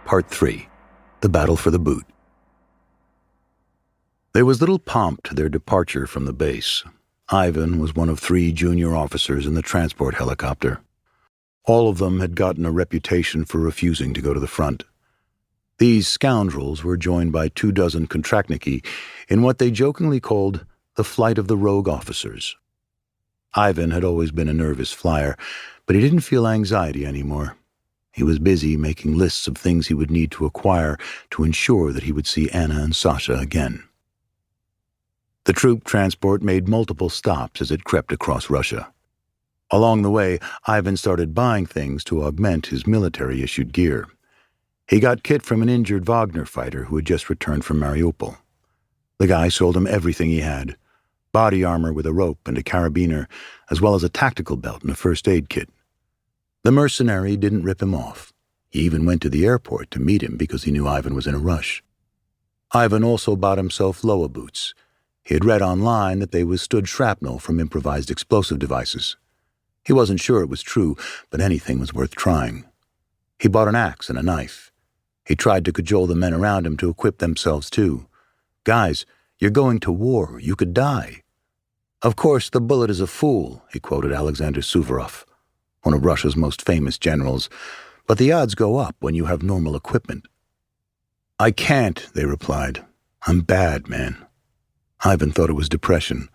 Part 3. The Battle for the Boot. There was little pomp to their departure from the base. Ivan was one of 3 junior officers in the transport helicopter. All of them had gotten a reputation for refusing to go to the front. These scoundrels were joined by 24 kontractniki in what they jokingly called the flight of the rogue officers. Ivan had always been a nervous flyer, but he didn't feel anxiety anymore. He was busy making lists of things he would need to acquire to ensure that he would see Anna and Sasha again. The troop transport made multiple stops as it crept across Russia. Along the way, Ivan started buying things to augment his military-issued gear. He got kit from an injured Wagner fighter who had just returned from Mariupol. The guy sold him everything he had: body armor with a rope and a carabiner, as well as a tactical belt and a first aid kit. The mercenary didn't rip him off. He even went to the airport to meet him because he knew Ivan was in a rush. Ivan also bought himself Loa boots. He had read online that they withstood shrapnel from improvised explosive devices. He wasn't sure it was true, but anything was worth trying. He bought an axe and a knife. He tried to cajole the men around him to equip themselves too. "Guys, you're going to war. You could die." "Of course, the bullet is a fool," he quoted Alexander Suvorov, one of Russia's most famous generals, "but the odds go up when you have normal equipment." "I can't," they replied. "I'm bad, man." Ivan thought it was depression.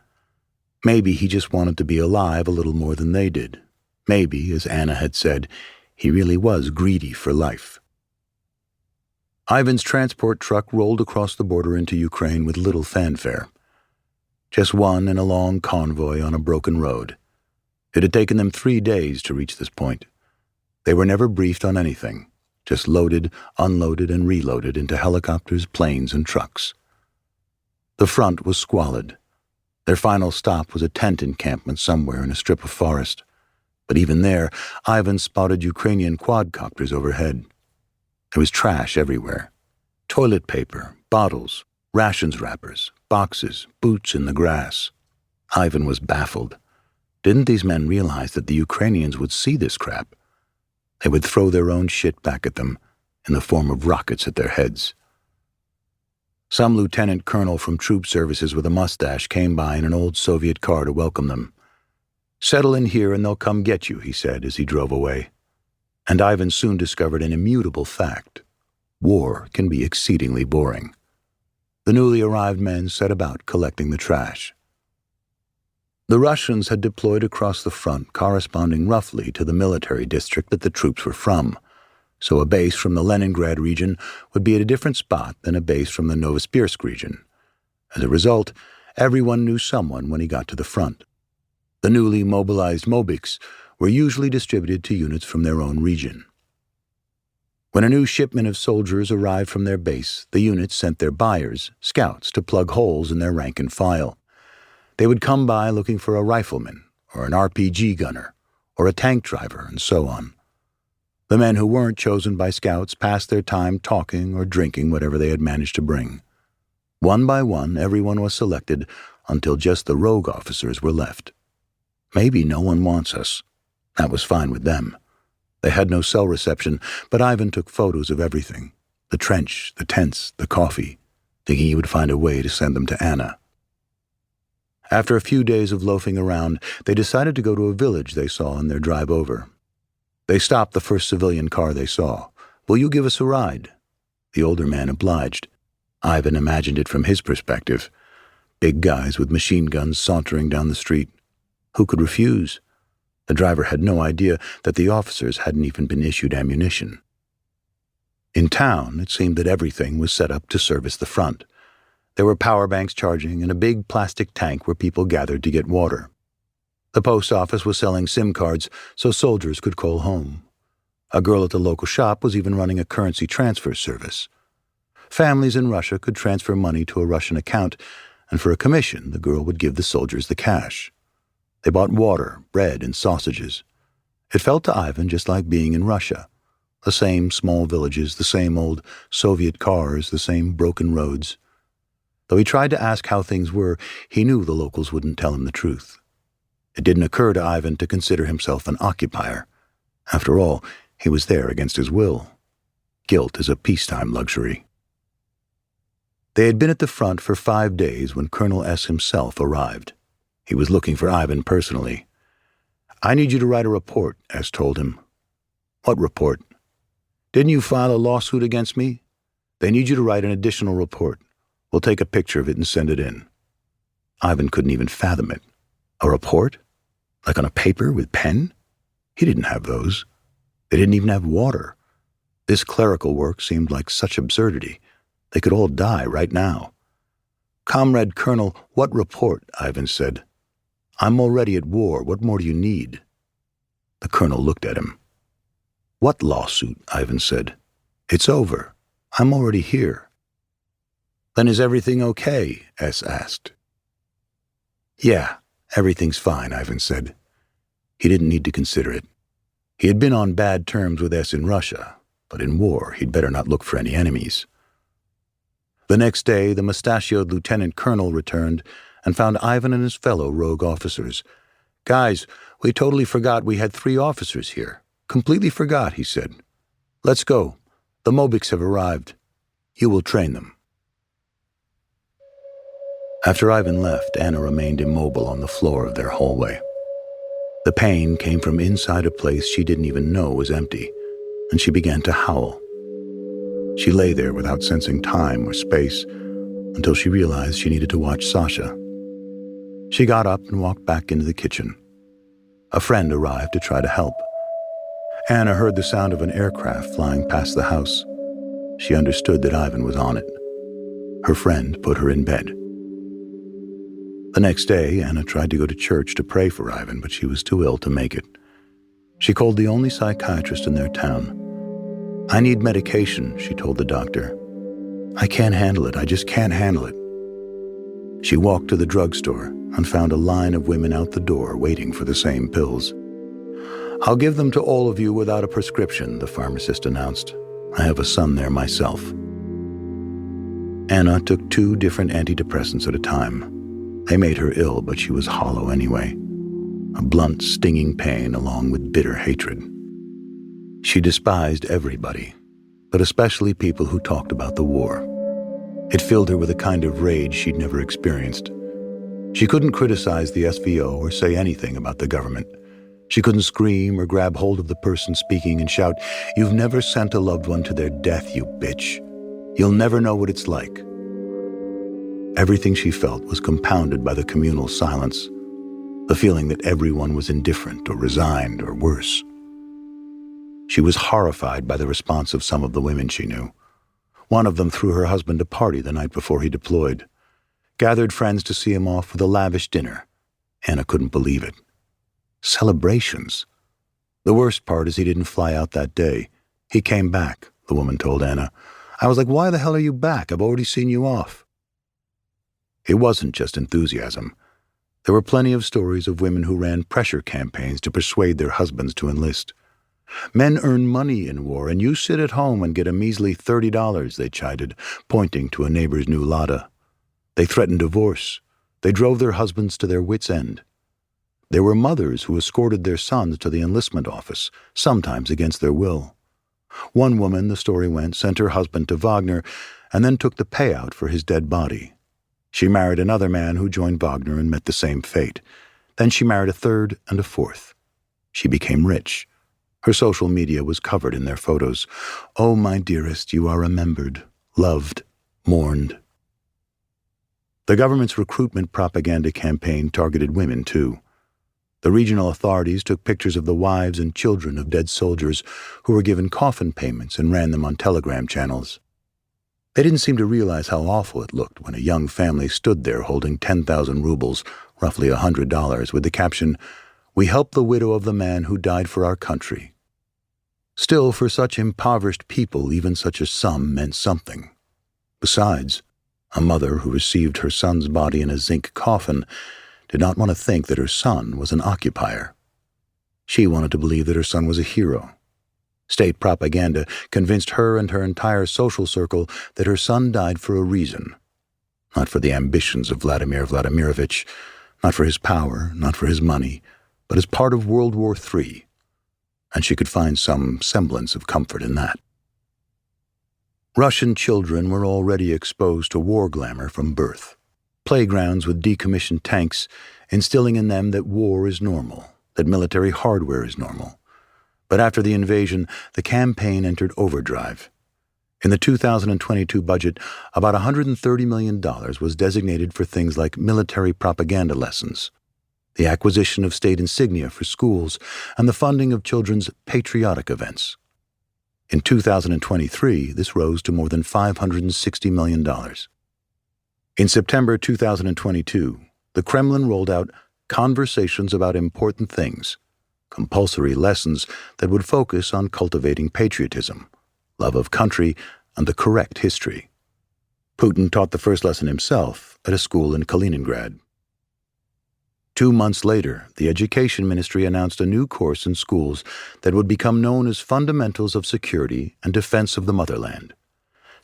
Maybe he just wanted to be alive a little more than they did. Maybe, as Anna had said, he really was greedy for life. Ivan's transport truck rolled across the border into Ukraine with little fanfare. Just one in a long convoy on a broken road. It had taken them 3 days to reach this point. They were never briefed on anything, just loaded, unloaded, and reloaded into helicopters, planes, and trucks. The front was squalid. Their final stop was a tent encampment somewhere in a strip of forest. But even there, Ivan spotted Ukrainian quadcopters overhead. There was trash everywhere. Toilet paper, bottles, rations wrappers, boxes, boots in the grass. Ivan was baffled. Didn't these men realize that the Ukrainians would see this crap? They would throw their own shit back at them in the form of rockets at their heads. Some lieutenant colonel from troop services with a mustache came by in an old Soviet car to welcome them. "Settle in here and they'll come get you," he said as he drove away. And Ivan soon discovered an immutable fact. War can be exceedingly boring. The newly arrived men set about collecting the trash. The Russians had deployed across the front corresponding roughly to the military district that the troops were from, so a base from the Leningrad region would be at a different spot than a base from the Novosibirsk region. As a result, everyone knew someone when he got to the front. The newly mobilized mobiks were usually distributed to units from their own region. When a new shipment of soldiers arrived from their base, the units sent their buyers, scouts, to plug holes in their rank and file. They would come by looking for a rifleman, or an RPG gunner, or a tank driver, and so on. The men who weren't chosen by scouts passed their time talking or drinking whatever they had managed to bring. One by one, everyone was selected until just the rogue officers were left. Maybe no one wants us. That was fine with them. They had no cell reception, but Ivan took photos of everything: the trench, the tents, the coffee, thinking he would find a way to send them to Anna. After a few days of loafing around, they decided to go to a village they saw on their drive over. They stopped the first civilian car they saw. "Will you give us a ride?" The older man obliged. Ivan imagined it from his perspective. Big guys with machine guns sauntering down the street. Who could refuse? The driver had no idea that the officers hadn't even been issued ammunition. In town, it seemed that everything was set up to service the front. There were power banks charging and a big plastic tank where people gathered to get water. The post office was selling SIM cards so soldiers could call home. A girl at the local shop was even running a currency transfer service. Families in Russia could transfer money to a Russian account, and for a commission, the girl would give the soldiers the cash. They bought water, bread, and sausages. It felt to Ivan just like being in Russia. The same small villages, the same old Soviet cars, the same broken roads. Though he tried to ask how things were, he knew the locals wouldn't tell him the truth. It didn't occur to Ivan to consider himself an occupier. After all, he was there against his will. Guilt is a peacetime luxury. They had been at the front for 5 days when Colonel S. himself arrived. He was looking for Ivan personally. "I need you to write a report," S. told him. "What report?" "Didn't you file a lawsuit against me? They need you to write an additional report. We'll take a picture of it and send it in." Ivan couldn't even fathom it. A report? Like on a paper with pen? He didn't have those. They didn't even have water. This clerical work seemed like such absurdity. They could all die right now. "Comrade Colonel, what report?" Ivan said. "I'm already at war. What more do you need?" The colonel looked at him. "What lawsuit?" Ivan said. "It's over. I'm already here." "Then is everything okay?" S asked. "Yeah, everything's fine," Ivan said. He didn't need to consider it. He had been on bad terms with S in Russia, but in war he'd better not look for any enemies. The next day, the mustachioed lieutenant colonel returned and found Ivan and his fellow rogue officers. "Guys, we totally forgot we had 3 officers here. Completely forgot," he said. "Let's go. The Mobiks have arrived. You will train them." After Ivan left, Anna remained immobile on the floor of their hallway. The pain came from inside a place she didn't even know was empty, and she began to howl. She lay there without sensing time or space until she realized she needed to watch Sasha. She got up and walked back into the kitchen. A friend arrived to try to help. Anna heard the sound of an aircraft flying past the house. She understood that Ivan was on it. Her friend put her in bed. The next day, Anna tried to go to church to pray for Ivan, but she was too ill to make it. She called the only psychiatrist in their town. "I need medication," she told the doctor. "I can't handle it. I just can't handle it." She walked to the drugstore and found a line of women out the door waiting for the same pills. "I'll give them to all of you without a prescription," the pharmacist announced. "I have a son there myself." Anna took 2 different antidepressants at a time. They made her ill, but she was hollow anyway. A blunt, stinging pain along with bitter hatred. She despised everybody, but especially people who talked about the war. It filled her with a kind of rage she'd never experienced. She couldn't criticize the SVO or say anything about the government. She couldn't scream or grab hold of the person speaking and shout, "You've never sent a loved one to their death, you bitch. You'll never know what it's like." Everything she felt was compounded by the communal silence, the feeling that everyone was indifferent or resigned or worse. She was horrified by the response of some of the women she knew. One of them threw her husband a party the night before he deployed, gathered friends to see him off with a lavish dinner. Anna couldn't believe it. Celebrations. The worst part is he didn't fly out that day. He came back, the woman told Anna. "I was like, why the hell are you back? I've already seen you off." It wasn't just enthusiasm. There were plenty of stories of women who ran pressure campaigns to persuade their husbands to enlist. "Men earn money in war, and you sit at home and get a measly $30, they chided, pointing to a neighbor's new Lada. They threatened divorce. They drove their husbands to their wits' end. There were mothers who escorted their sons to the enlistment office, sometimes against their will. One woman, the story went, sent her husband to Wagner and then took the payout for his dead body. She married another man who joined Wagner and met the same fate. Then she married a third and a fourth. She became rich. Her social media was covered in their photos. Oh, my dearest, you are remembered, loved, mourned. The government's recruitment propaganda campaign targeted women, too. The regional authorities took pictures of the wives and children of dead soldiers who were given coffin payments and ran them on telegram channels. They didn't seem to realize how awful it looked when a young family stood there holding 10,000 rubles, roughly $100, with the caption, "We help the widow of the man who died for our country." Still, for such impoverished people, even such a sum meant something. Besides, a mother who received her son's body in a zinc coffin did not want to think that her son was an occupier. She wanted to believe that her son was a hero. State propaganda convinced her and her entire social circle that her son died for a reason. Not for the ambitions of Vladimir Vladimirovich, not for his power, not for his money, but as part of World War III. And she could find some semblance of comfort in that. Russian children were already exposed to war glamour from birth. Playgrounds with decommissioned tanks, instilling in them that war is normal, that military hardware is normal. But after the invasion, the campaign entered overdrive. In the 2022 budget, about $130 million was designated for things like military propaganda lessons, the acquisition of state insignia for schools, and the funding of children's patriotic events. In 2023, this rose to more than $560 million. In September 2022, the Kremlin rolled out Conversations About Important Things, compulsory lessons that would focus on cultivating patriotism, love of country, and the correct history. Putin taught the first lesson himself at a school in Kaliningrad. 2 months later, the Education Ministry announced a new course in schools that would become known as Fundamentals of Security and Defense of the Motherland.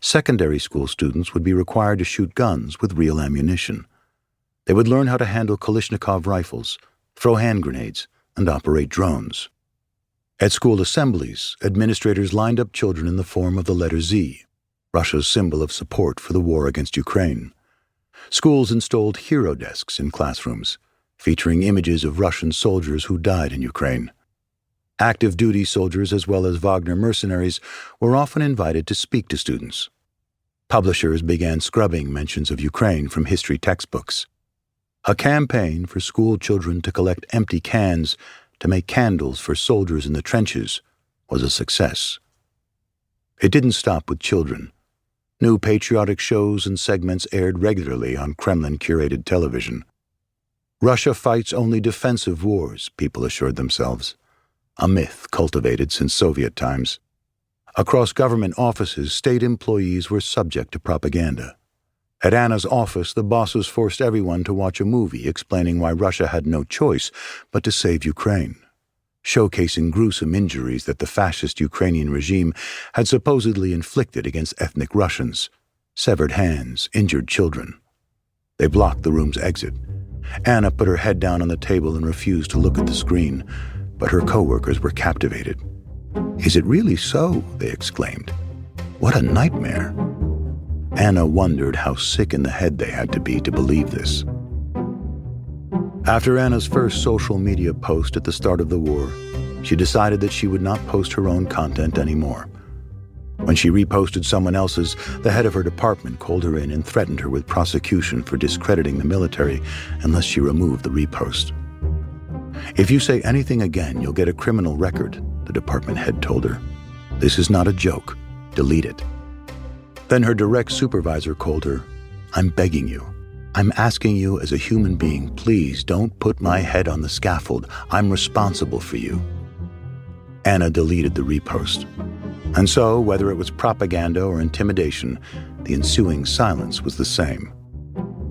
Secondary school students would be required to shoot guns with real ammunition. They would learn how to handle Kalashnikov rifles, throw hand grenades, and operate drones. At school assemblies, administrators lined up children in the form of the letter Z, Russia's symbol of support for the war against Ukraine. Schools installed hero desks in classrooms, featuring images of Russian soldiers who died in Ukraine. Active duty soldiers as well as Wagner mercenaries were often invited to speak to students. Publishers began scrubbing mentions of Ukraine from history textbooks. A campaign for school children to collect empty cans to make candles for soldiers in the trenches was a success. It didn't stop with children. New patriotic shows and segments aired regularly on Kremlin-curated television. Russia fights only defensive wars, people assured themselves, a myth cultivated since Soviet times. Across government offices, state employees were subject to propaganda. At Anna's office, the bosses forced everyone to watch a movie explaining why Russia had no choice but to save Ukraine, showcasing gruesome injuries that the fascist Ukrainian regime had supposedly inflicted against ethnic Russians, severed hands, injured children. They blocked the room's exit. Anna put her head down on the table and refused to look at the screen, but her co-workers were captivated. "Is it really so?" they exclaimed. "What a nightmare." Anna wondered how sick in the head they had to be to believe this. After Anna's first social media post at the start of the war, she decided that she would not post her own content anymore. When she reposted someone else's, the head of her department called her in and threatened her with prosecution for discrediting the military unless she removed the repost. "If you say anything again, you'll get a criminal record," the department head told her. "This is not a joke. Delete it." Then her direct supervisor called her. "I'm begging you. I'm asking you as a human being, please don't put my head on the scaffold. I'm responsible for you." Anna deleted the repost. And so, whether it was propaganda or intimidation, the ensuing silence was the same.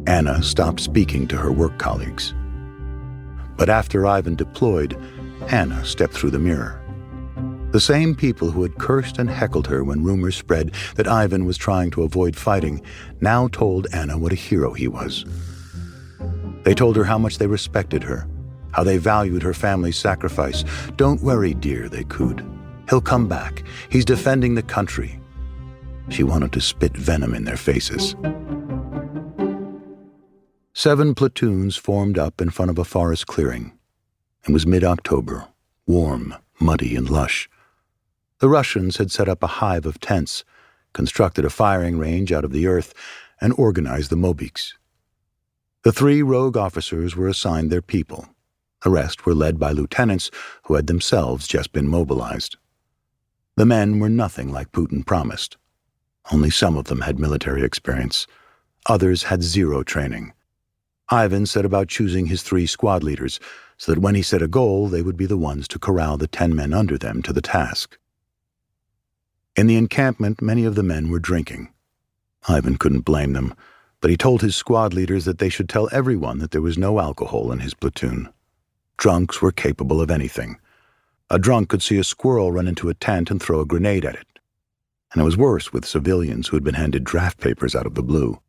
Anna stopped speaking to her work colleagues. But after Ivan deployed, Anna stepped through the mirror. The same people who had cursed and heckled her when rumors spread that Ivan was trying to avoid fighting now told Anna what a hero he was. They told her how much they respected her, how they valued her family's sacrifice. "Don't worry, dear," they cooed. "He'll come back. He's defending the country." She wanted to spit venom in their faces. 7 platoons formed up in front of a forest clearing. It was mid-October, warm, muddy, and lush. The Russians had set up a hive of tents, constructed a firing range out of the earth, and organized the mobiks. The 3 rogue officers were assigned their people. The rest were led by lieutenants who had themselves just been mobilized. The men were nothing like Putin promised. Only some of them had military experience. Others had zero training. Ivan set about choosing his 3 squad leaders so that when he set a goal, they would be the ones to corral the 10 men under them to the task. In the encampment, many of the men were drinking. Ivan couldn't blame them, but he told his squad leaders that they should tell everyone that there was no alcohol in his platoon. Drunks were capable of anything. A drunk could see a squirrel run into a tent and throw a grenade at it. And it was worse with civilians who had been handed draft papers out of the blue.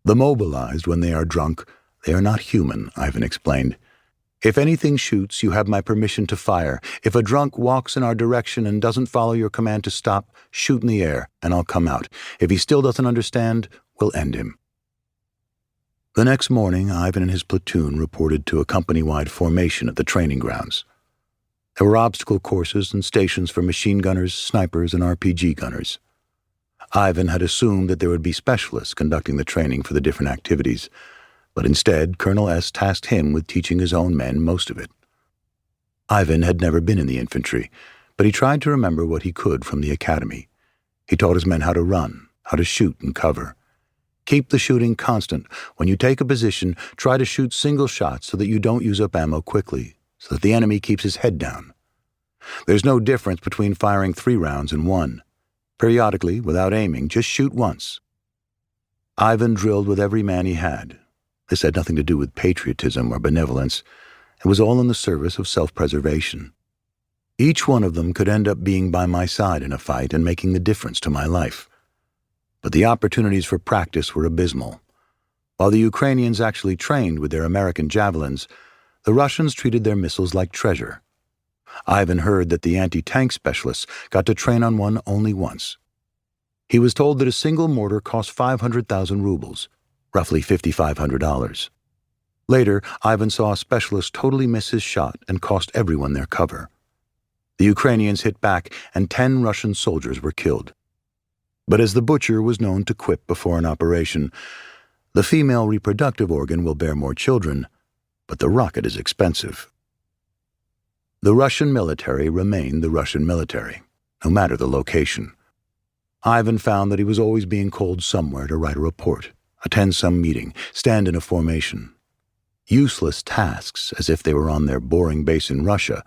The mobilized, when they are drunk, they are not human, Ivan explained. If anything shoots, you have my permission to fire. If a drunk walks in our direction and doesn't follow your command to stop, shoot in the air, and I'll come out. If he still doesn't understand, we'll end him." The next morning, Ivan and his platoon reported to a company-wide formation at the training grounds. There were obstacle courses and stations for machine gunners, snipers, and RPG gunners. Ivan had assumed that there would be specialists conducting the training for the different activities, but instead Colonel S. tasked him with teaching his own men most of it. Ivan had never been in the infantry, but he tried to remember what he could from the academy. He taught his men how to run, how to shoot and cover. Keep the shooting constant. When you take a position, try to shoot single shots so that you don't use up ammo quickly, so that the enemy keeps his head down. There's no difference between firing 3 rounds and 1. Periodically, without aiming, just shoot once. Ivan drilled with every man he had. This had nothing to do with patriotism or benevolence. It was all in the service of self-preservation. Each one of them could end up being by my side in a fight and making the difference to my life. But the opportunities for practice were abysmal. While the Ukrainians actually trained with their American javelins, the Russians treated their missiles like treasure. Ivan heard that the anti-tank specialists got to train on one only once. He was told that a single mortar cost 500,000 rubles, roughly $5,500. Later, Ivan saw a specialist totally miss his shot and cost everyone their cover. The Ukrainians hit back, and 10 Russian soldiers were killed. But as the butcher was known to quip before an operation, the female reproductive organ will bear more children, but the rocket is expensive. The Russian military remained the Russian military, no matter the location. Ivan found that he was always being called somewhere to write a report, attend some meeting, stand in a formation. Useless tasks, as if they were on their boring base in Russia,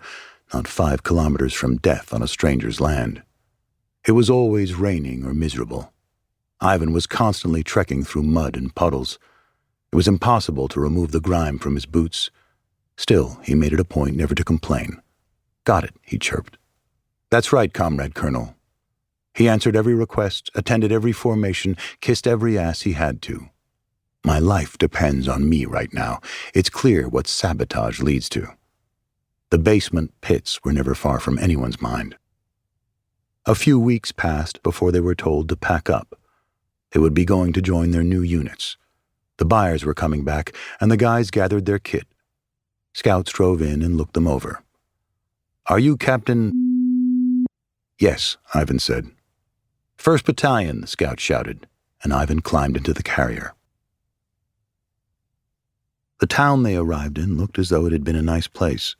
not 5 kilometers from death on a stranger's land. It was always raining or miserable. Ivan was constantly trekking through mud and puddles. It was impossible to remove the grime from his boots. Still, he made it a point never to complain. "Got it," he chirped. "That's right, Comrade Colonel." He answered every request, attended every formation, kissed every ass he had to. "My life depends on me right now. It's clear what sabotage leads to." The basement pits were never far from anyone's mind. A few weeks passed before they were told to pack up. They would be going to join their new units. The buyers were coming back, and the guys gathered their kit. Scouts drove in and looked them over. "Are you Captain?" "Yes," Ivan said. "First Battalion," the scout shouted, and Ivan climbed into the carrier. The town they arrived in looked as though it had been a nice place,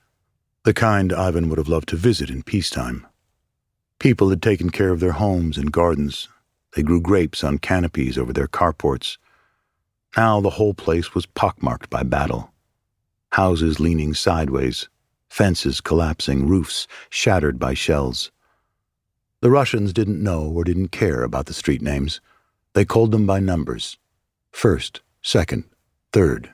the kind Ivan would have loved to visit in peacetime. People had taken care of their homes and gardens. They grew grapes on canopies over their carports. Now the whole place was pockmarked by battle. Houses leaning sideways, fences collapsing, roofs shattered by shells. The Russians didn't know or didn't care about the street names. They called them by numbers: 1st, 2nd, 3rd.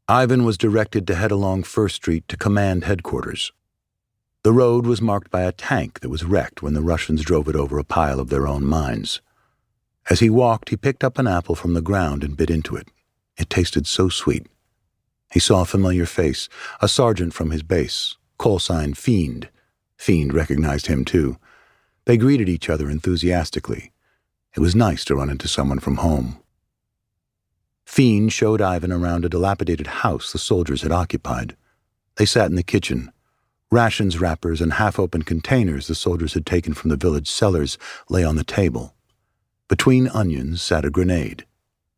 Ivan was directed to head along 1st Street to command headquarters. The road was marked by a tank that was wrecked when the Russians drove it over a pile of their own mines. As he walked, he picked up an apple from the ground and bit into it. It tasted so sweet. He saw a familiar face, a sergeant from his base, call sign Fiend. Fiend recognized him too. They greeted each other enthusiastically. It was nice to run into someone from home. Fiend showed Ivan around a dilapidated house the soldiers had occupied. They sat in the kitchen. Rations wrappers and half-open containers the soldiers had taken from the village cellars lay on the table. Between onions sat a grenade.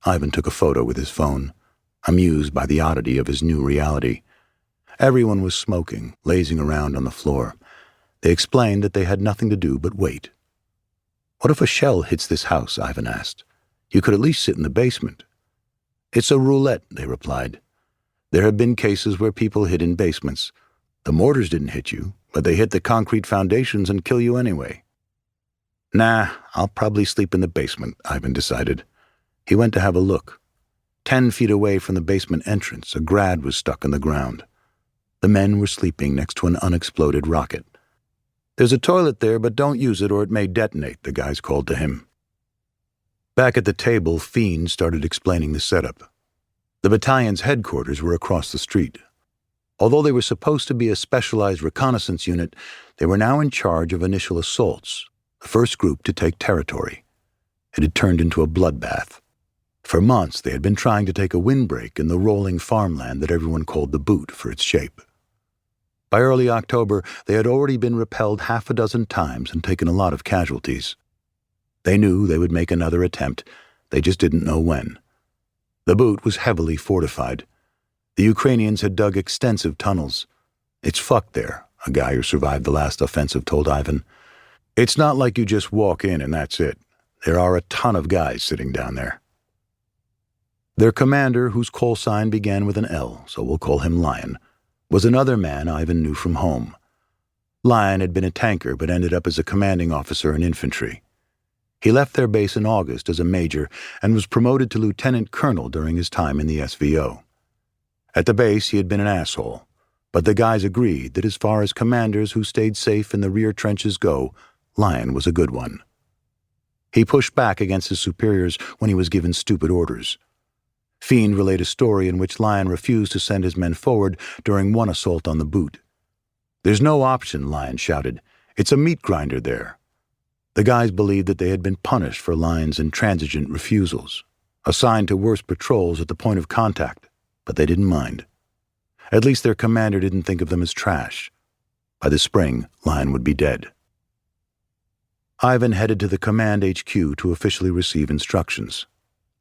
Ivan took a photo with his phone, amused by the oddity of his new reality. Everyone was smoking, lazing around on the floor. They explained that they had nothing to do but wait. "What if a shell hits this house?" Ivan asked. "You could at least sit in the basement." "It's a roulette," they replied. "There have been cases where people hid in basements. The mortars didn't hit you, but they hit the concrete foundations and kill you anyway." "Nah, I'll probably sleep in the basement," Ivan decided. He went to have a look. 10 feet away from the basement entrance, a grad was stuck in the ground. The men were sleeping next to an unexploded rocket. "There's a toilet there, but don't use it or it may detonate," the guys called to him. Back at the table, Fiend started explaining the setup. The battalion's headquarters were across the street. Although they were supposed to be a specialized reconnaissance unit, they were now in charge of initial assaults, the first group to take territory. It had turned into a bloodbath. For months, they had been trying to take a windbreak in the rolling farmland that everyone called the Boot for its shape. By early October, they had already been repelled half a dozen times and taken a lot of casualties. They knew they would make another attempt. They just didn't know when. The Boot was heavily fortified. The Ukrainians had dug extensive tunnels. "It's fucked there," a guy who survived the last offensive told Ivan. "It's not like you just walk in and that's it. There are a ton of guys sitting down there." Their commander, whose call sign began with an L, so we'll call him Lion, was another man Ivan knew from home. Lion had been a tanker but ended up as a commanding officer in infantry. He left their base in August as a major and was promoted to lieutenant colonel during his time in the SVO. At the base, he had been an asshole, but the guys agreed that as far as commanders who stayed safe in the rear trenches go, Lion was a good one. He pushed back against his superiors when he was given stupid orders. Fiend relayed a story in which Lion refused to send his men forward during one assault on the Boot. "There's no option," Lion shouted. "It's a meat grinder there." The guys believed that they had been punished for Lion's intransigent refusals, assigned to worse patrols at the point of contact, but they didn't mind. At least their commander didn't think of them as trash. By the spring, Lion would be dead. Ivan headed to the command HQ to officially receive instructions.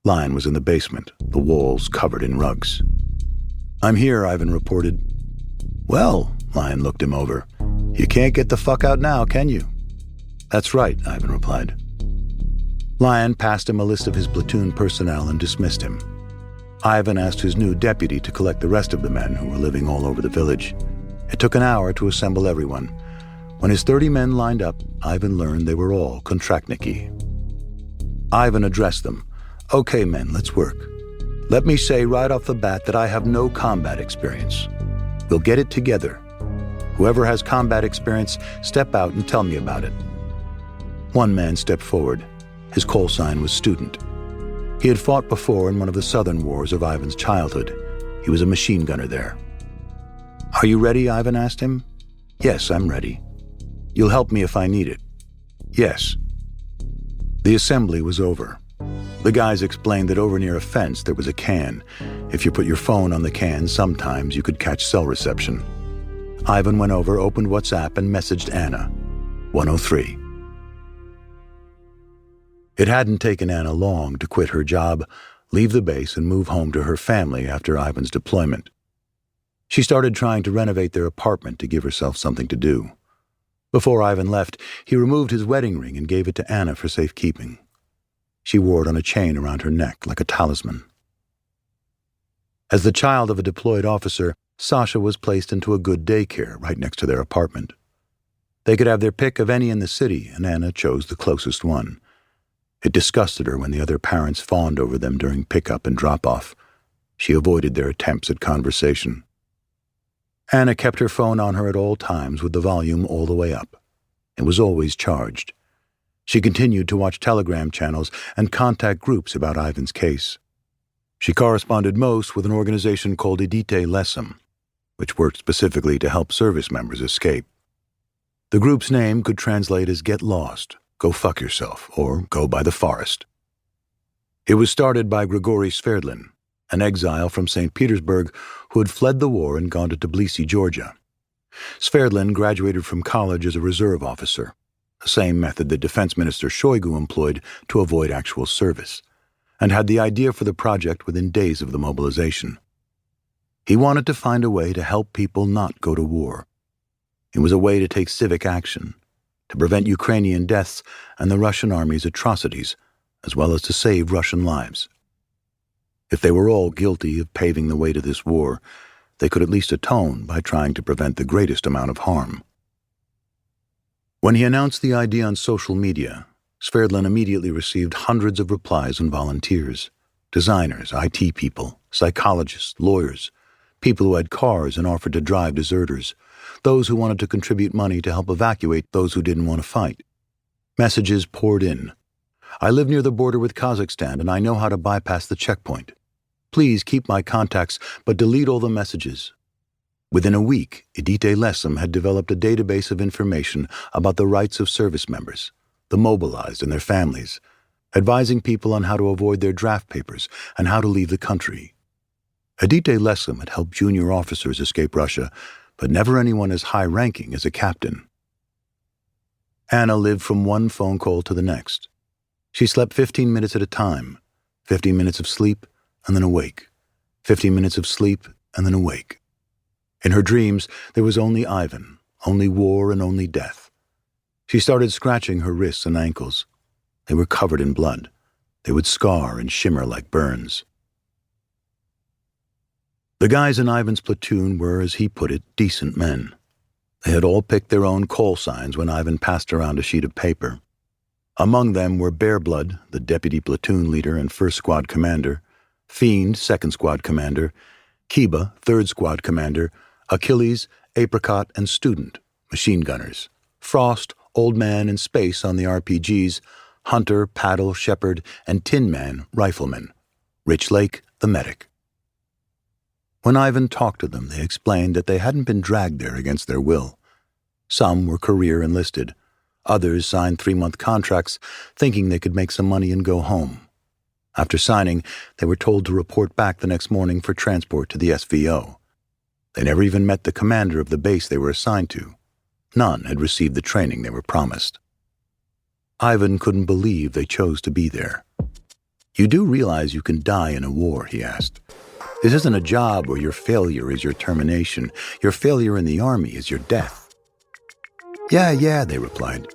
Lion was in the basement, the walls covered in rugs. "I'm here," Ivan reported. "Well," Lion looked him over, "you can't get the fuck out now, can you?" "That's right," Ivan replied. Lion passed him a list of his platoon personnel and dismissed him. Ivan asked his new deputy to collect the rest of the men who were living all over the village. It took an hour to assemble everyone. When his 30 men lined up, Ivan learned they were all kontraktniki. Ivan addressed them. "Okay, men, let's work. Let me say right off the bat that I have no combat experience. We'll get it together. Whoever has combat experience, step out and tell me about it." One man stepped forward. His call sign was Student. He had fought before in one of the southern wars of Ivan's childhood. He was a machine gunner there. "Are you ready?" Ivan asked him. "Yes, I'm ready." "You'll help me if I need it." "Yes." The assembly was over. The guys explained that over near a fence there was a can. If you put your phone on the can, sometimes you could catch cell reception. Ivan went over, opened WhatsApp, and messaged Anna. 103. It hadn't taken Anna long to quit her job, leave the base, and move home to her family after Ivan's deployment. She started trying to renovate their apartment to give herself something to do. Before Ivan left, he removed his wedding ring and gave it to Anna for safekeeping. She wore it on a chain around her neck like a talisman. As the child of a deployed officer, Sasha was placed into a good daycare right next to their apartment. They could have their pick of any in the city, and Anna chose the closest one. It disgusted her when the other parents fawned over them during pickup and drop-off. She avoided their attempts at conversation. Anna kept her phone on her at all times with the volume all the way up. It was always charged. She continued to watch telegram channels and contact groups about Ivan's case. She corresponded most with an organization called Idite Lesem, which worked specifically to help service members escape. The group's name could translate as Get Lost, Go Fuck Yourself, or Go by the Forest. It was started by Grigory Sverdlin, an exile from St. Petersburg who had fled the war and gone to Tbilisi, Georgia. Sverdlin graduated from college as a reserve officer, the same method that Defense Minister Shoigu employed to avoid actual service, and had the idea for the project within days of the mobilization. He wanted to find a way to help people not go to war. It was a way to take civic action, to prevent Ukrainian deaths and the Russian army's atrocities, as well as to save Russian lives. If they were all guilty of paving the way to this war, they could at least atone by trying to prevent the greatest amount of harm. When he announced the idea on social media, Sverdlin immediately received hundreds of replies and volunteers. Designers, IT people, psychologists, lawyers, people who had cars and offered to drive deserters, those who wanted to contribute money to help evacuate those who didn't want to fight. Messages poured in. "I live near the border with Kazakhstan and I know how to bypass the checkpoint. Please keep my contacts, but delete all the messages." Within a week, Edite Lessem had developed a database of information about the rights of service members, the mobilized and their families, advising people on how to avoid their draft papers and how to leave the country. Edite Lessem had helped junior officers escape Russia, but never anyone as high-ranking as a captain. Anna lived from one phone call to the next. She slept 15 minutes at a time, 15 minutes of sleep and then awake, 15 minutes of sleep and then awake. In her dreams, there was only Ivan, only war and only death. She started scratching her wrists and ankles. They were covered in blood. They would scar and shimmer like burns. The guys in Ivan's platoon were, as he put it, decent men. They had all picked their own call signs when Ivan passed around a sheet of paper. Among them were Bearblood, the deputy platoon leader and first squad commander, Fiend, second squad commander, Kiba, third squad commander, Achilles, Apricot, and Student, machine gunners, Frost, Old Man, and Space on the RPGs, Hunter, Paddle, Shepherd, and Tin Man, riflemen, Rich Lake, the medic. When Ivan talked to them, they explained that they hadn't been dragged there against their will. Some were career enlisted. Others signed 3-month contracts, thinking they could make some money and go home. After signing, they were told to report back the next morning for transport to the SVO. They never even met the commander of the base they were assigned to. None had received the training they were promised. Ivan couldn't believe they chose to be there. "You do realize you can die in a war?" he asked. "This isn't a job where your failure is your termination. Your failure in the army is your death." Yeah, they replied.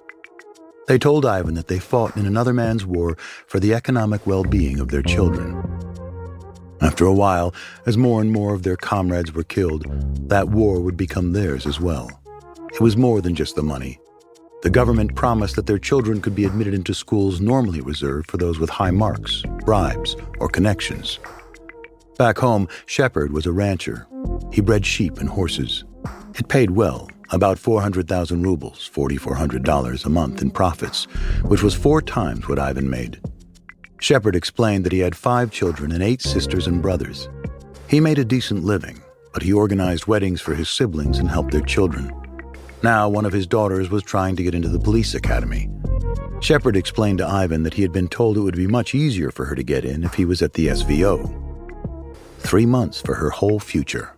They told Ivan that they fought in another man's war for the economic well-being of their children. After a while, as more and more of their comrades were killed, that war would become theirs as well. It was more than just the money. The government promised that their children could be admitted into schools normally reserved for those with high marks, bribes, or connections. Back home, Shepherd was a rancher. He bred sheep and horses. It paid well, about 400,000 rubles, $4,400 a month in profits, which was 4 times what Ivan made. Shepherd explained that he had 5 children and 8 sisters and brothers. He made a decent living, but he organized weddings for his siblings and helped their children. Now one of his daughters was trying to get into the police academy. Shepherd explained to Ivan that he had been told it would be much easier for her to get in if he was at the SVO. 3 months for her whole future.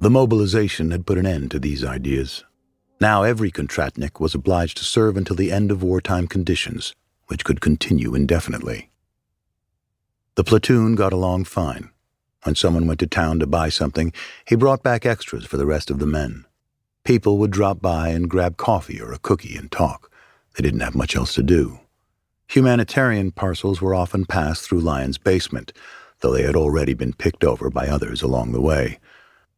The mobilization had put an end to these ideas. Now every Kontratnik was obliged to serve until the end of wartime conditions, which could continue indefinitely. The platoon got along fine. When someone went to town to buy something, he brought back extras for the rest of the men. People would drop by and grab coffee or a cookie and talk. They didn't have much else to do. Humanitarian parcels were often passed through Lyon's basement, though they had already been picked over by others along the way.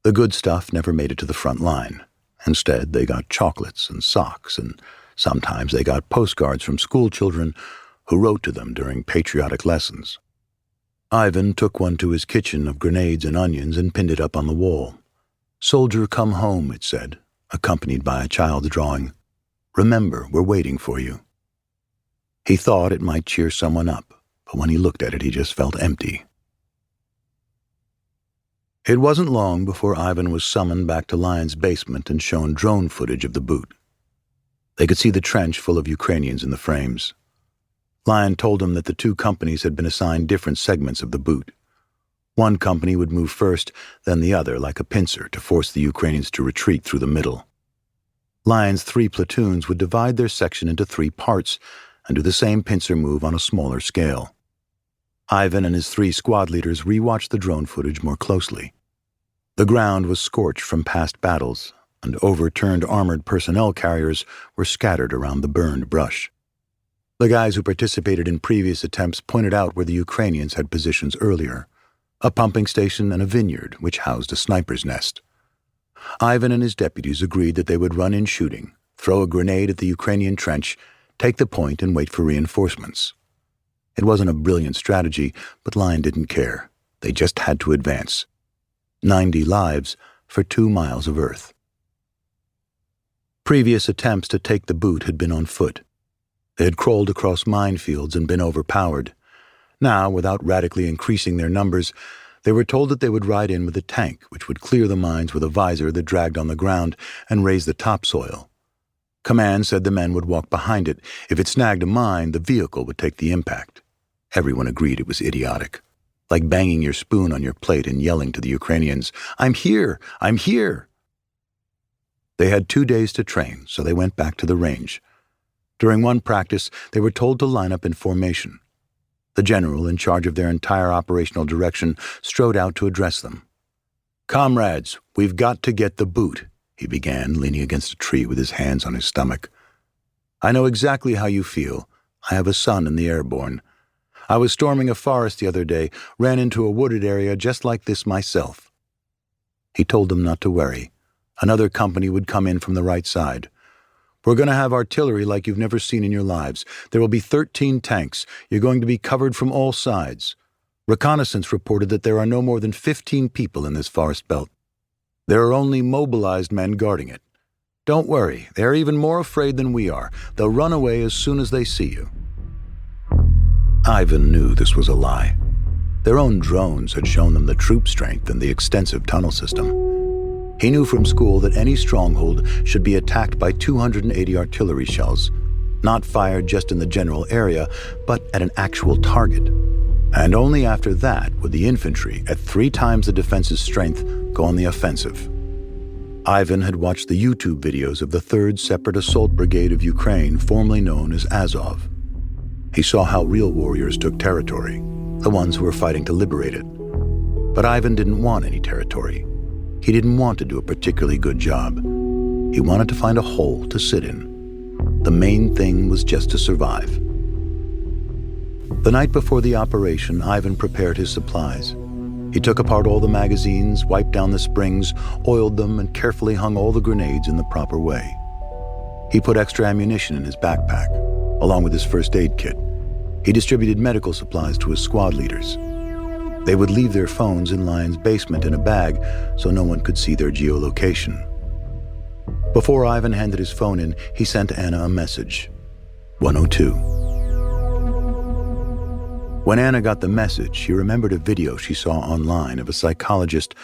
The good stuff never made it to the front line. Instead, they got chocolates and socks, and sometimes they got postcards from school children who wrote to them during patriotic lessons. Ivan took one to his kitchen of grenades and onions and pinned it up on the wall. "Soldier, come home," it said, accompanied by a child's drawing. "Remember, we're waiting for you." He thought it might cheer someone up, but when he looked at it, he just felt empty. It wasn't long before Ivan was summoned back to Lyon's basement and shown drone footage of the boot. They could see the trench full of Ukrainians in the frames. Lyon told him that the 2 companies had been assigned different segments of the boot. One company would move first, then the other, like a pincer, to force the Ukrainians to retreat through the middle. Lyon's 3 platoons would divide their section into 3 parts and do the same pincer move on a smaller scale. Ivan and his 3 squad leaders rewatched the drone footage more closely. The ground was scorched from past battles, and overturned armored personnel carriers were scattered around the burned brush. The guys who participated in previous attempts pointed out where the Ukrainians had positions earlier, a pumping station and a vineyard which housed a sniper's nest. Ivan and his deputies agreed that they would run in shooting, throw a grenade at the Ukrainian trench, take the point, and wait for reinforcements. It wasn't a brilliant strategy, but Lyon didn't care. They just had to advance. 90 lives for 2 miles of earth. Previous attempts to take the boot had been on foot. They had crawled across minefields and been overpowered. Now, without radically increasing their numbers, They were told that they would ride in with a tank, which would clear the mines with a visor that dragged on the ground and raise the topsoil. Command said the men would walk behind it. If it snagged a mine, the vehicle would take the impact. Everyone agreed it was idiotic. Like banging your spoon on your plate and yelling to the Ukrainians, "I'm here! I'm here!" They had 2 days to train, so they went back to the range. During one practice, they were told to line up in formation. The general, in charge of their entire operational direction, strode out to address them. "Comrades, we've got to get the boot," he began, leaning against a tree with his hands on his stomach. "I know exactly how you feel. I have a son in the airborne. I was storming a forest the other day, ran into a wooded area just like this myself." He told them not to worry. Another company would come in from the right side. "We're going to have artillery like you've never seen in your lives. There will be 13 tanks. You're going to be covered from all sides. Reconnaissance reported that there are no more than 15 people in this forest belt. There are only mobilized men guarding it. Don't worry, they're even more afraid than we are. They'll run away as soon as they see you." Ivan knew this was a lie. Their own drones had shown them the troop strength and the extensive tunnel system. He knew from school that any stronghold should be attacked by 280 artillery shells, not fired just in the general area, but at an actual target. And only after that would the infantry, at 3 times the defense's strength, go on the offensive. Ivan had watched the YouTube videos of the 3rd Separate Assault Brigade of Ukraine, formerly known as Azov. He saw how real warriors took territory, the ones who were fighting to liberate it. But Ivan didn't want any territory. He didn't want to do a particularly good job. He wanted to find a hole to sit in. The main thing was just to survive. The night before the operation, Ivan prepared his supplies. He took apart all the magazines, wiped down the springs, oiled them, and carefully hung all the grenades in the proper way. He put extra ammunition in his backpack, along with his first aid kit. He distributed medical supplies to his squad leaders. They would leave their phones in Lion's basement in a bag so no one could see their geolocation. Before Ivan handed his phone in, he sent Anna a message. 102. When Anna got the message, she remembered a video she saw online of a psychologist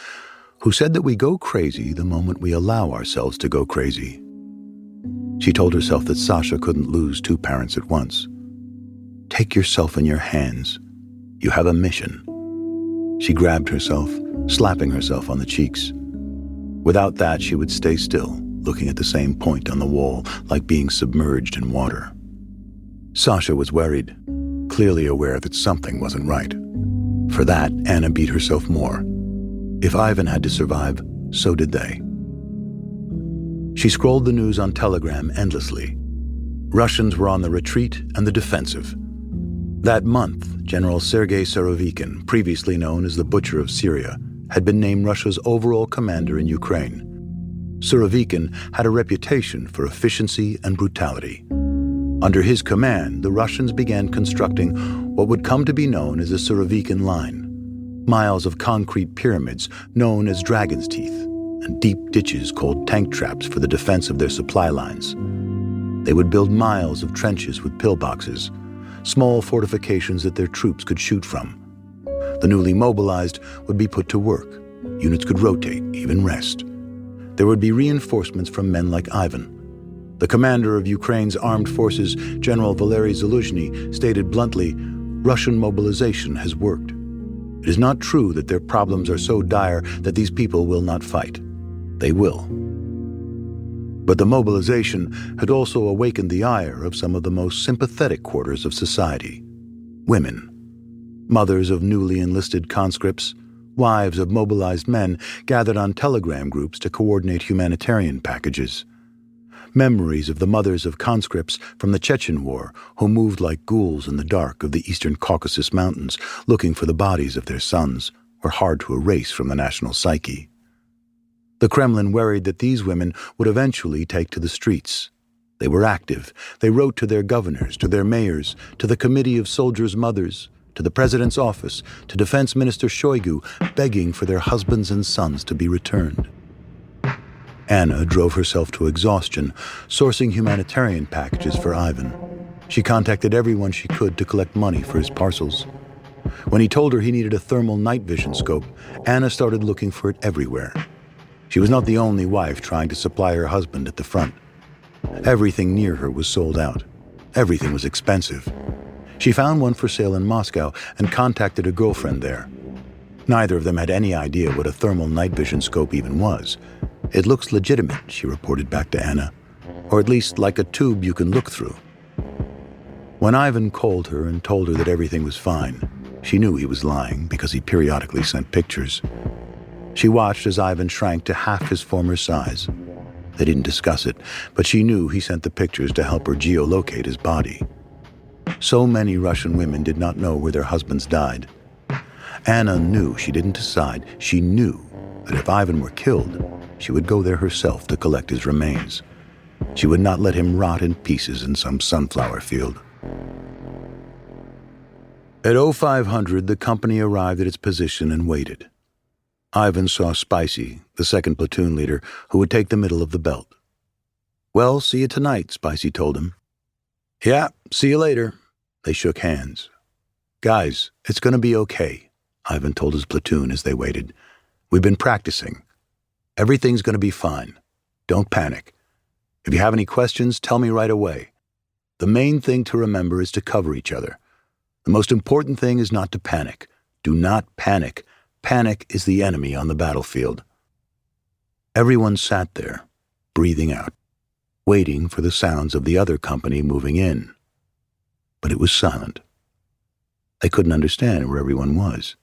who said that we go crazy the moment we allow ourselves to go crazy. She told herself that Sasha couldn't lose 2 parents at once. Take yourself in your hands. You have a mission. She grabbed herself, slapping herself on the cheeks. Without that, she would stay still, looking at the same point on the wall, like being submerged in water. Sasha was worried, clearly aware that something wasn't right. For that, Anna beat herself more. If Ivan had to survive, so did they. She scrolled the news on Telegram endlessly. Russians were on the retreat and the defensive. That month, General Sergei Surovikin, previously known as the Butcher of Syria, had been named Russia's overall commander in Ukraine. Surovikin had a reputation for efficiency and brutality. Under his command, the Russians began constructing what would come to be known as the Surovikin Line, miles of concrete pyramids known as Dragon's Teeth, and deep ditches called tank traps for the defense of their supply lines. They would build miles of trenches with pillboxes, small fortifications that their troops could shoot from. The newly mobilized would be put to work. Units could rotate, even rest. There would be reinforcements from men like Ivan. The commander of Ukraine's armed forces, General Valery Zaluzhny, stated bluntly, "Russian mobilization has worked. It is not true that their problems are so dire that these people will not fight. They will." But the mobilization had also awakened the ire of some of the most sympathetic quarters of society. Women. Mothers of newly enlisted conscripts, wives of mobilized men gathered on telegram groups to coordinate humanitarian packages. Memories of the mothers of conscripts from the Chechen War who moved like ghouls in the dark of the eastern Caucasus Mountains looking for the bodies of their sons were hard to erase from the national psyche. The Kremlin worried that these women would eventually take to the streets. They were active. They wrote to their governors, to their mayors, to the Committee of Soldiers' Mothers, to the President's office, to Defense Minister Shoigu, begging for their husbands and sons to be returned. Anna drove herself to exhaustion, sourcing humanitarian packages for Ivan. She contacted everyone she could to collect money for his parcels. When he told her he needed a thermal night vision scope, Anna started looking for it everywhere. She was not the only wife trying to supply her husband at the front. Everything near her was sold out. Everything was expensive. She found one for sale in Moscow and contacted a girlfriend there. Neither of them had any idea what a thermal night vision scope even was. "It looks legitimate," she reported back to Anna, "or at least like a tube you can look through." When Ivan called her and told her that everything was fine, she knew he was lying because he periodically sent pictures. She watched as Ivan shrank to half his former size. They didn't discuss it, but she knew he sent the pictures to help her geolocate his body. So many Russian women did not know where their husbands died. Anna knew she didn't decide. She knew that if Ivan were killed, she would go there herself to collect his remains. She would not let him rot in pieces in some sunflower field. At 0500, the company arrived at its position and waited. Ivan saw Spicy, the second platoon leader, who would take the middle of the belt. "Well, see you tonight," Spicy told him. "Yeah, see you later." They shook hands. "Guys, it's going to be okay," Ivan told his platoon as they waited. "We've been practicing. Everything's going to be fine. Don't panic. If you have any questions, tell me right away. The main thing to remember is to cover each other. The most important thing is not to panic. Do not panic. Panic is the enemy on the battlefield." Everyone sat there, breathing out, waiting for the sounds of the other company moving in. But it was silent. They couldn't understand where everyone was.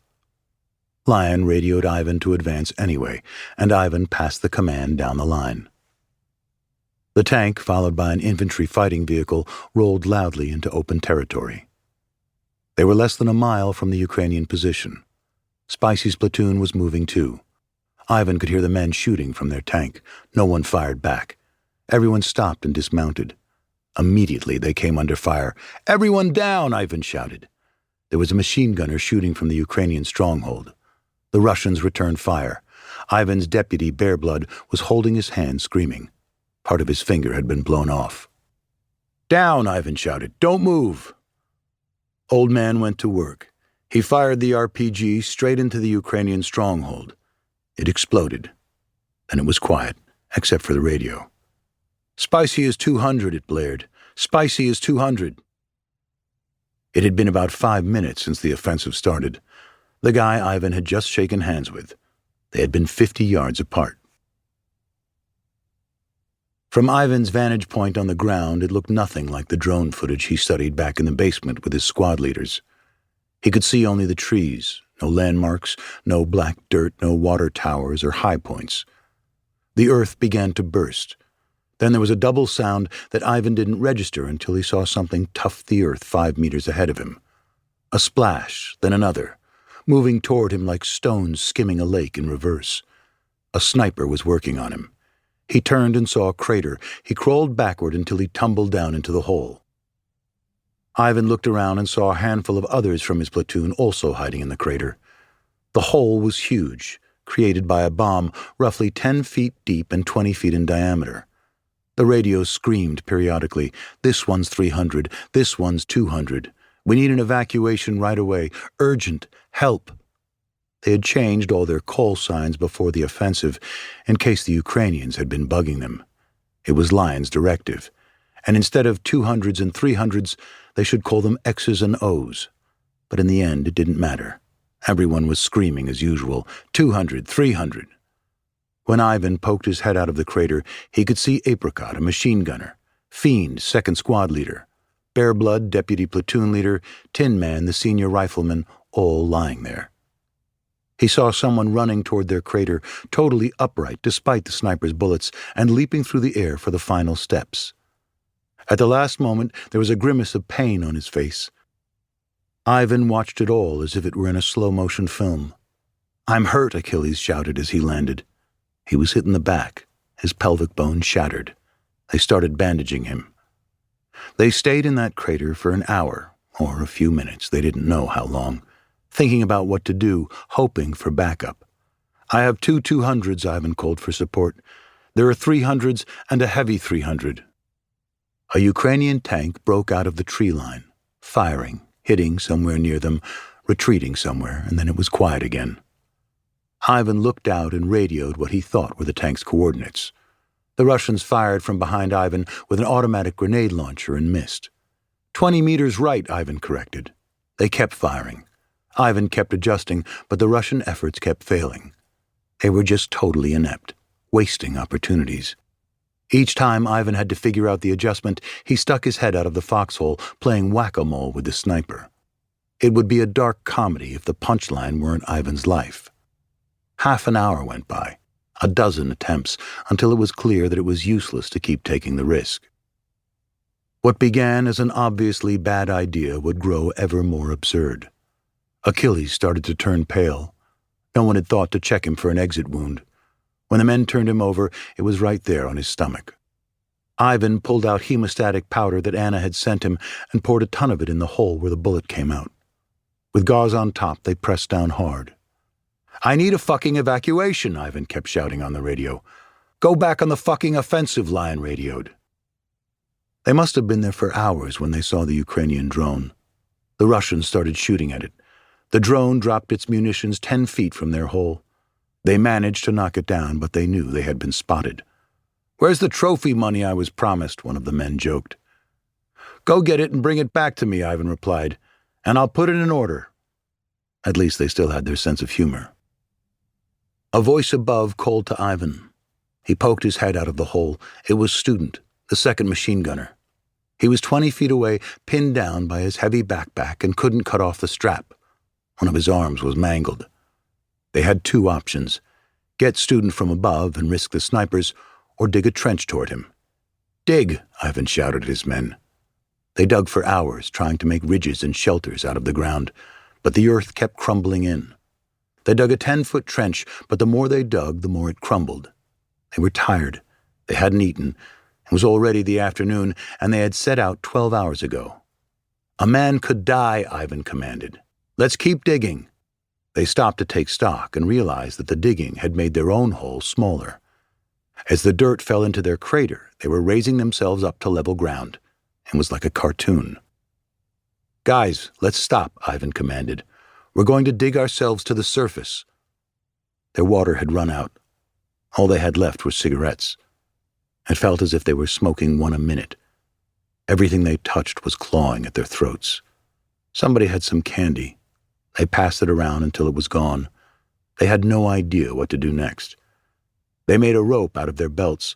Lion radioed Ivan to advance anyway, and Ivan passed the command down the line. The tank, followed by an infantry fighting vehicle, rolled loudly into open territory. They were less than a mile from the Ukrainian position. Spicy's platoon was moving too. Ivan could hear the men shooting from their tank. No one fired back. Everyone stopped and dismounted. Immediately they came under fire. "Everyone down!" Ivan shouted. There was a machine gunner shooting from the Ukrainian stronghold. The Russians returned fire. Ivan's deputy, Bearblood, was holding his hand, screaming. Part of his finger had been blown off. "Down!" Ivan shouted. "Don't move!" Old Man went to work. He fired the RPG straight into the Ukrainian stronghold. It exploded. Then it was quiet, except for the radio. "Spicy is 200, it blared. "Spicy is 200. It had been about 5 minutes since the offensive started. The guy Ivan had just shaken hands with. They had been 50 yards apart. From Ivan's vantage point on the ground, it looked nothing like the drone footage he studied back in the basement with his squad leaders. He could see only the trees, no landmarks, no black dirt, no water towers or high points. The earth began to burst. Then there was a double sound that Ivan didn't register until he saw something tuft the earth 5 meters ahead of him. A splash, then another, moving toward him like stones skimming a lake in reverse. A sniper was working on him. He turned and saw a crater. He crawled backward until he tumbled down into the hole. Ivan looked around and saw a handful of others from his platoon also hiding in the crater. The hole was huge, created by a bomb roughly 10 feet deep and 20 feet in diameter. The radio screamed periodically, "This one's 300, this one's 200. We need an evacuation right away. Urgent, help." They had changed all their call signs before the offensive in case the Ukrainians had been bugging them. It was Lion's directive, and instead of 200s and 300s, they should call them X's and O's. But in the end, it didn't matter. Everyone was screaming as usual, 200, 300. When Ivan poked his head out of the crater, he could see Apricot, a machine gunner, Fiend, second squad leader, Bearblood, deputy platoon leader, Tin Man, the senior rifleman, all lying there. He saw someone running toward their crater, totally upright despite the sniper's bullets, and leaping through the air for the final steps. At the last moment, there was a grimace of pain on his face. Ivan watched it all as if it were in a slow-motion film. "I'm hurt," Achilles shouted as he landed. He was hit in the back, his pelvic bone shattered. They started bandaging him. They stayed in that crater for an hour, or a few minutes, they didn't know how long, thinking about what to do, hoping for backup. "I have 2 200s, Ivan called for support. There are 300s and a heavy 300. A Ukrainian tank broke out of the tree line, firing, hitting somewhere near them, retreating somewhere, and then it was quiet again. Ivan looked out and radioed what he thought were the tank's coordinates. The Russians fired from behind Ivan with an automatic grenade launcher and missed. 20 meters right, Ivan corrected. They kept firing. Ivan kept adjusting, but the Russian efforts kept failing. They were just totally inept, wasting opportunities. Each time Ivan had to figure out the adjustment, he stuck his head out of the foxhole, playing whack-a-mole with the sniper. It would be a dark comedy if the punchline weren't Ivan's life. Half an hour went by, a dozen attempts, until it was clear that it was useless to keep taking the risk. What began as an obviously bad idea would grow ever more absurd. Achilles started to turn pale. No one had thought to check him for an exit wound. When the men turned him over, it was right there on his stomach. Ivan pulled out hemostatic powder that Anna had sent him and poured a ton of it in the hole where the bullet came out. With gauze on top, they pressed down hard. "I need a fucking evacuation," Ivan kept shouting on the radio. "Go back on the fucking offensive line," radioed. They must have been there for hours when they saw the Ukrainian drone. The Russians started shooting at it. The drone dropped its munitions 10 feet from their hole. They managed to knock it down, but they knew they had been spotted. "Where's the trophy money I was promised?" one of the men joked. "Go get it and bring it back to me," Ivan replied, "and I'll put it in order." At least they still had their sense of humor. A voice above called to Ivan. He poked his head out of the hole. It was Student, the second machine gunner. He was 20 feet away, pinned down by his heavy backpack, and couldn't cut off the strap. One of his arms was mangled. They had two options: get Student from above and risk the snipers, or dig a trench toward him. "Dig!" Ivan shouted at his men. They dug for hours, trying to make ridges and shelters out of the ground, but the earth kept crumbling in. They dug a 10-foot trench, but the more they dug, the more it crumbled. They were tired. They hadn't eaten. It was already the afternoon, and they had set out 12 hours ago. "A man could die," Ivan commanded. "Let's keep digging." They stopped to take stock and realized that the digging had made their own hole smaller. As the dirt fell into their crater, they were raising themselves up to level ground. It was like a cartoon. "Guys, let's stop," Ivan commanded. "We're going to dig ourselves to the surface." Their water had run out. All they had left were cigarettes. It felt as if they were smoking one a minute. Everything they touched was clawing at their throats. Somebody had some candy. They passed it around until it was gone. They had no idea what to do next. They made a rope out of their belts.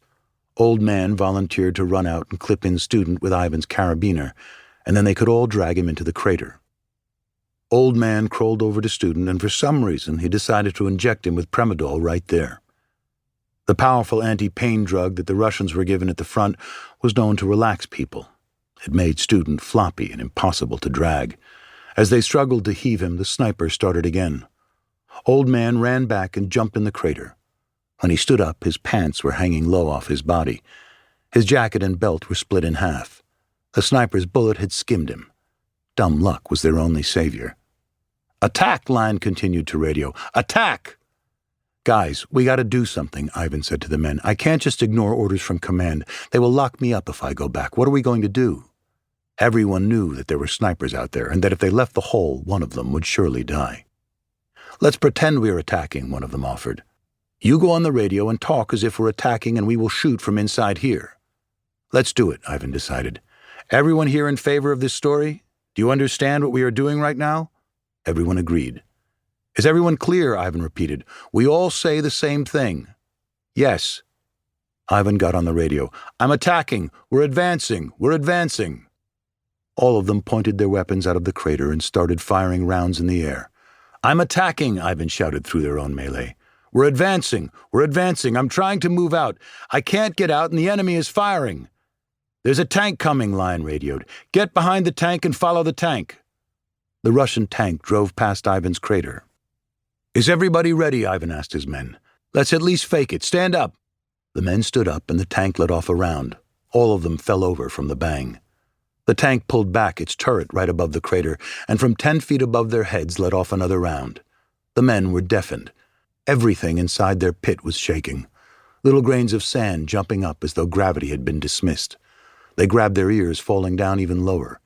Old Man volunteered to run out and clip in Student with Ivan's carabiner, and then they could all drag him into the crater. Old Man crawled over to Student, and for some reason he decided to inject him with Premedol right there. The powerful anti-pain drug that the Russians were given at the front was known to relax people. It made Student floppy and impossible to drag. As they struggled to heave him, the sniper started again. Old Man ran back and jumped in the crater. When he stood up, his pants were hanging low off his body. His jacket and belt were split in half. The sniper's bullet had skimmed him. Dumb luck was their only savior. "Attack!" Line continued to radio. "Attack!" "Guys, we gotta do something," Ivan said to the men. "I can't just ignore orders from command. They will lock me up if I go back. What are we going to do?" Everyone knew that there were snipers out there, and that if they left the hole, one of them would surely die. "Let's pretend we're attacking," one of them offered. "You go on the radio and talk as if we're attacking, and we will shoot from inside here." "Let's do it," Ivan decided. "Everyone here in favor of this story? Do you understand what we are doing right now?" Everyone agreed. "Is everyone clear?" Ivan repeated. "We all say the same thing." "Yes." Ivan got on the radio. "I'm attacking. We're advancing. We're advancing." All of them pointed their weapons out of the crater and started firing rounds in the air. "I'm attacking," Ivan shouted through their own melee. "We're advancing. We're advancing. I'm trying to move out. I can't get out and the enemy is firing." "There's a tank coming," Lion radioed. "Get behind the tank and follow the tank." The Russian tank drove past Ivan's crater. "Is everybody ready?" Ivan asked his men. "Let's at least fake it. Stand up." The men stood up and the tank let off a round. All of them fell over from the bang. The tank pulled back its turret right above the crater, and from 10 feet above their heads let off another round. The men were deafened. Everything inside their pit was shaking. Little grains of sand jumping up as though gravity had been dismissed. They grabbed their ears, falling down even lower.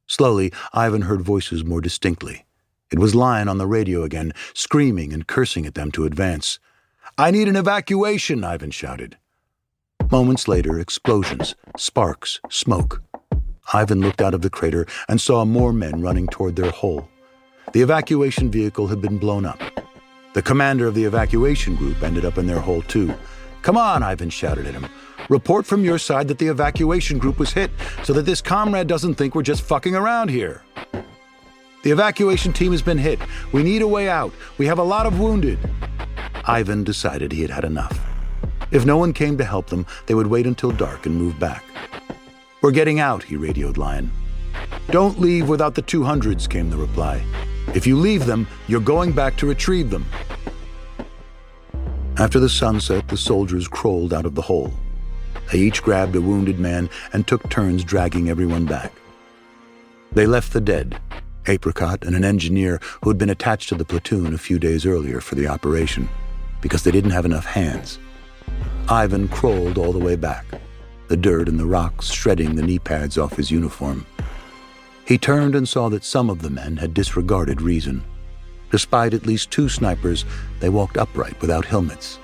Slowly, Ivan heard voices more distinctly. It was Lion on the radio again, screaming and cursing at them to advance. "I need an evacuation," Ivan shouted. Moments later, explosions, sparks, smoke. Ivan looked out of the crater and saw more men running toward their hole. The evacuation vehicle had been blown up. The commander of the evacuation group ended up in their hole too. "Come on," Ivan shouted at him. "Report from your side that the evacuation group was hit so that this comrade doesn't think we're just fucking around here. The evacuation team has been hit. We need a way out. We have a lot of wounded." Ivan decided he had had enough. If no one came to help them, they would wait until dark and move back. "We're getting out," he radioed Lion. "Don't leave without the 200s, came the reply. "If you leave them, you're going back to retrieve them." After the sunset, the soldiers crawled out of the hole. They each grabbed a wounded man and took turns dragging everyone back. They left the dead, Apricot and an engineer who had been attached to the platoon a few days earlier for the operation, because they didn't have enough hands. Ivan crawled all the way back, the dirt and the rocks shredding the knee pads off his uniform. He turned and saw that some of the men had disregarded reason. Despite at least 2 snipers, they walked upright without helmets.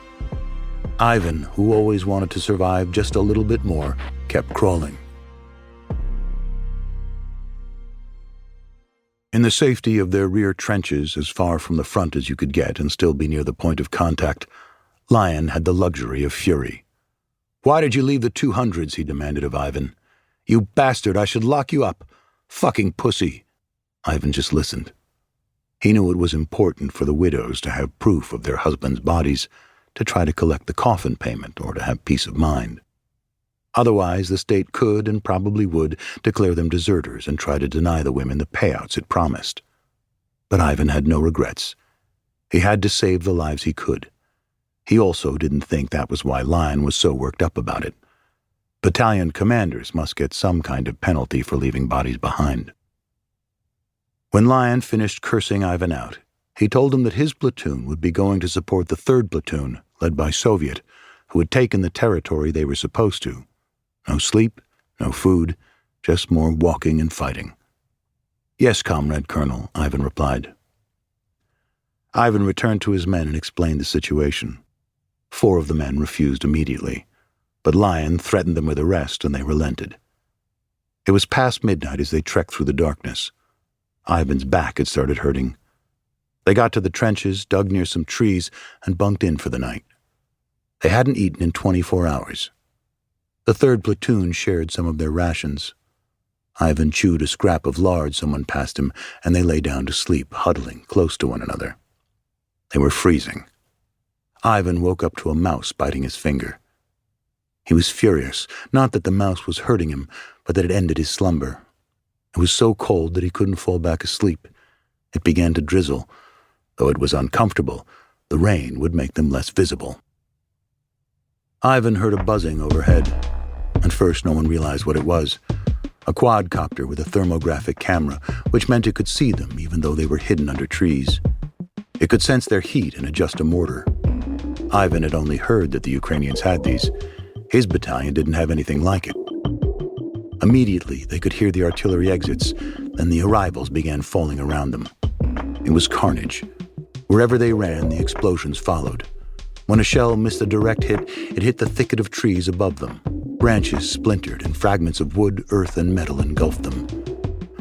Ivan, who always wanted to survive just a little bit more, kept crawling. In the safety of their rear trenches, as far from the front as you could get and still be near the point of contact, Lion had the luxury of fury. "Why did you leave the 200s?" he demanded of Ivan. "You bastard, I should lock you up. Fucking pussy." Ivan just listened. He knew it was important for the widows to have proof of their husbands' bodies, to try to collect the coffin payment or to have peace of mind. Otherwise, the state could and probably would declare them deserters and try to deny the women the payouts it promised. But Ivan had no regrets. He had to save the lives he could. He also didn't think that was why Lion was so worked up about it. Battalion commanders must get some kind of penalty for leaving bodies behind. When Lion finished cursing Ivan out, he told him that his platoon would be going to support the 3rd platoon, led by Soviet, who had taken the territory they were supposed to. No sleep, no food, just more walking and fighting. "Yes, Comrade Colonel," Ivan replied. Ivan returned to his men and explained the situation. 4 of the men refused immediately, but Lion threatened them with arrest and they relented. It was past midnight as they trekked through the darkness. Ivan's back had started hurting. They got to the trenches, dug near some trees, and bunked in for the night. They hadn't eaten in 24 hours. The 3rd platoon shared some of their rations. Ivan chewed a scrap of lard someone passed him, and they lay down to sleep, huddling close to one another. They were freezing. Ivan woke up to a mouse biting his finger. He was furious, not that the mouse was hurting him, but that it ended his slumber. It was so cold that he couldn't fall back asleep. It began to drizzle. Though it was uncomfortable, the rain would make them less visible. Ivan heard a buzzing overhead. At first, no one realized what it was. A quadcopter with a thermographic camera, which meant it could see them even though they were hidden under trees. It could sense their heat and adjust a mortar. Ivan had only heard that the Ukrainians had these. His battalion didn't have anything like it. Immediately, they could hear the artillery exits, and the arrivals began falling around them. It was carnage. Wherever they ran, the explosions followed. When a shell missed a direct hit, it hit the thicket of trees above them. Branches splintered, and fragments of wood, earth, and metal engulfed them.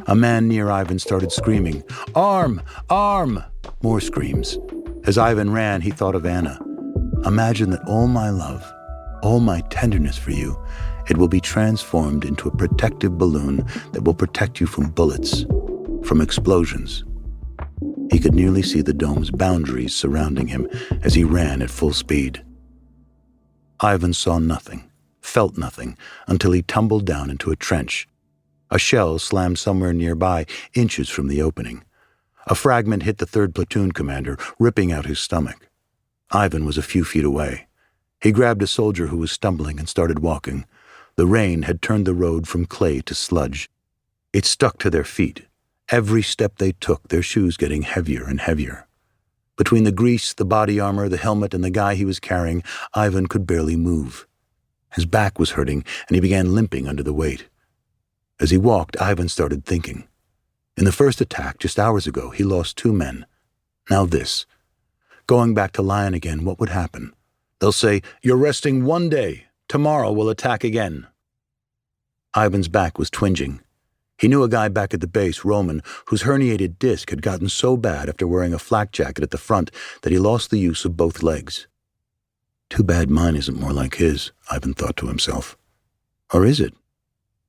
A man near Ivan started screaming, "Arm! Arm!" More screams. As Ivan ran, he thought of Anna. "Imagine that all my love, all my tenderness for you, it will be transformed into a protective balloon that will protect you from bullets, from explosions." He could nearly see the dome's boundaries surrounding him as he ran at full speed. Ivan saw nothing, felt nothing, until he tumbled down into a trench. A shell slammed somewhere nearby, inches from the opening. A fragment hit the 3rd platoon commander, ripping out his stomach. Ivan was a few feet away. He grabbed a soldier who was stumbling and started walking. The rain had turned the road from clay to sludge. It stuck to their feet. Every step they took, their shoes getting heavier and heavier. Between the grease, the body armor, the helmet, and the guy he was carrying, Ivan could barely move. His back was hurting, and he began limping under the weight. As he walked, Ivan started thinking. In the first attack, just hours ago, he lost 2 men. Now this. Going back to Lion again, what would happen? They'll say, "You're resting 1 day. Tomorrow we'll attack again." Ivan's back was twinging. He knew a guy back at the base, Roman, whose herniated disc had gotten so bad after wearing a flak jacket at the front that he lost the use of both legs. Too bad mine isn't more like his, Ivan thought to himself. Or is it?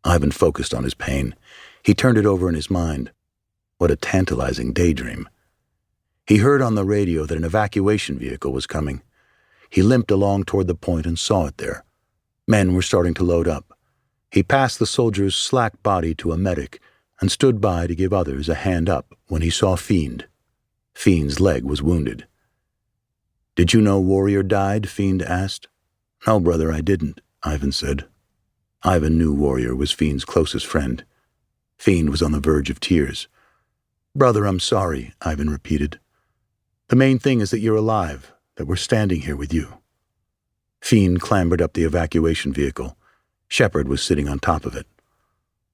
Ivan focused on his pain. He turned it over in his mind. What a tantalizing daydream. He heard on the radio that an evacuation vehicle was coming. He limped along toward the point and saw it there. Men were starting to load up. He passed the soldier's slack body to a medic and stood by to give others a hand up when he saw Fiend. Fiend's leg was wounded. "Did you know Warrior died?" Fiend asked. "No, brother, I didn't," Ivan said. Ivan knew Warrior was Fiend's closest friend. Fiend was on the verge of tears. "Brother, I'm sorry," Ivan repeated. "The main thing is that you're alive, that we're standing here with you." Fiend clambered up the evacuation vehicle. Shepard was sitting on top of it.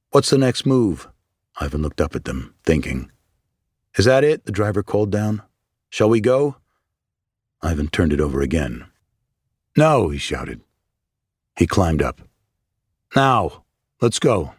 "What's the next move?" Ivan looked up at them, thinking. "Is that it?" the driver called down. "Shall we go?" Ivan turned it over again. "No," he shouted. He climbed up. "Now, let's go."